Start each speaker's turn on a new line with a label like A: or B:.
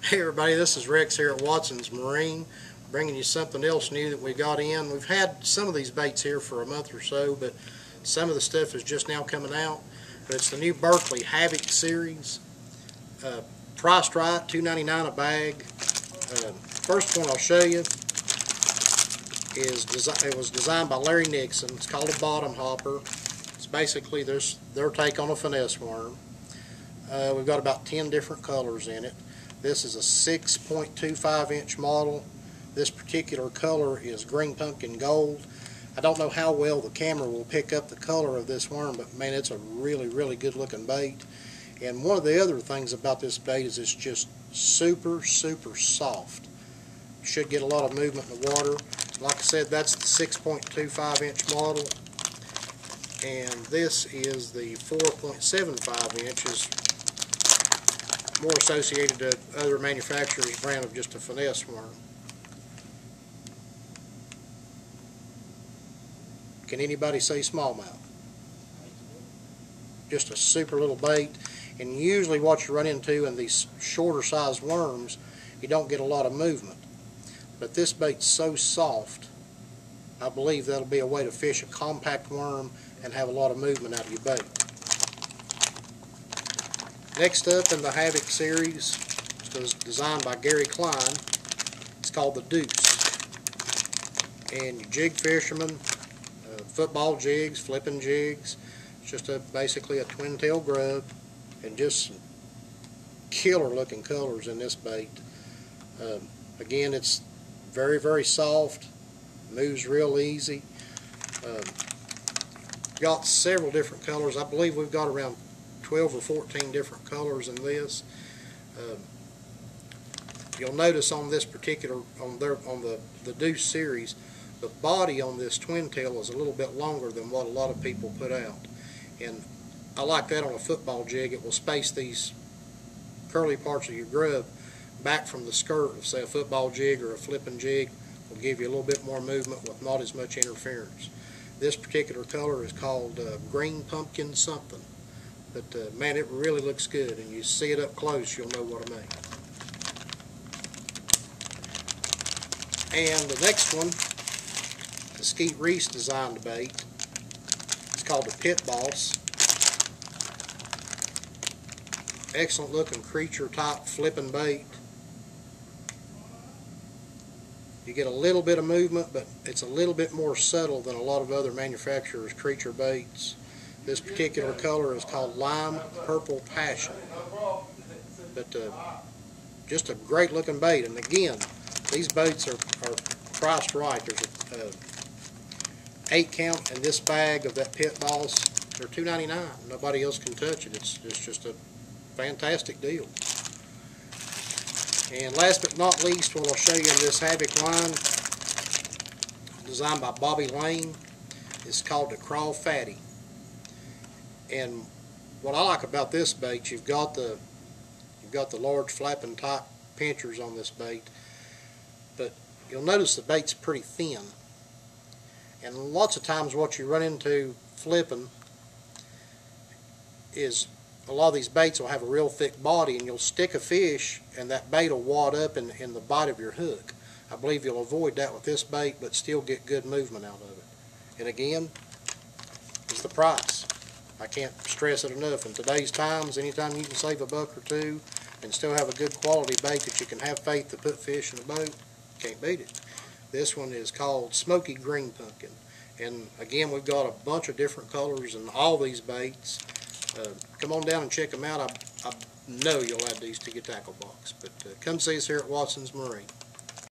A: Hey everybody, this is Rex here at Watson's Marine, bringing you something else new that we got in. We've had some of these baits here for a month or so, but some of the stuff is just now coming out. But it's the new Berkley Havoc series, priced right, $2.99 a bag. First one I'll show you is it was designed by Larry Nixon. It's called a bottom hopper. It's basically their take on a finesse worm. We've got about 10 different colors in it. This is a 6.25 inch model. This particular color is green pumpkin gold. I don't know how well the camera will pick up the color of this worm, but man, it's a really good looking bait. And one of the other things about this bait is it's just super soft. Should get a lot of movement in the water. Like I said, that's the 6.25 inch model, and this is the 4.75 inches. More associated to other manufacturers' brand of just a finesse worm. Can anybody say smallmouth? Just a super little bait, and usually what you run into in these shorter sized worms, you don't get a lot of movement. But this bait's so soft, I believe that'll be a way to fish a compact worm and have a lot of movement out of your bait. Next up in the Havoc series, it was designed by Gary Klein. It's called the Deuce. And you jig fishermen, football jigs, flipping jigs. It's just basically a twin tail grub, and just some killer looking colors in this bait. Again, it's very soft, moves real easy. Got several different colors. I believe we've got around 12 or 14 different colors in this. You'll notice on this particular, on the Deuce series, the body on this twin tail is a little bit longer than what a lot of people put out. And I like that on a football jig. It will space these curly parts of your grub back from the skirt of, say, a football jig or a flipping jig. Will give you a little bit more movement with not as much interference. This particular color is called green pumpkin something. But man, it really looks good, and you see it up close, you'll know what I mean. And the next one, the Skeet Reese designed bait. It's called the Pit Boss. Excellent looking creature type flipping bait. You get a little bit of movement, but it's a little bit more subtle than a lot of other manufacturers' creature baits. This particular color is called Lime Purple Passion. But just a great looking bait. And again, these baits are priced right. There's a 8 count in this bag of that Pit Boss. They're $2.99. Nobody else can touch it. It's just a fantastic deal. And last but not least, what I'll show you in this Havoc line, designed by Bobby Lane, is called the Craw Fatty. And what I like about this bait, you've got the large flapping type pinchers on this bait, but you'll notice the bait's pretty thin. And lots of times what you run into flipping is a lot of these baits will have a real thick body, and you'll stick a fish and that bait will wad up in the bite of your hook. I believe you'll avoid that with this bait, but still get good movement out of it. And again, it's the price. I can't stress it enough. In today's times, anytime you can save a buck or two and still have a good quality bait that you can have faith to put fish in a boat, can't beat it. This one is called Smoky Green Pumpkin. And again, we've got a bunch of different colors in all these baits. Come on down and check them out. I know you'll add these to your tackle box. But come see us here at Watson's Marine.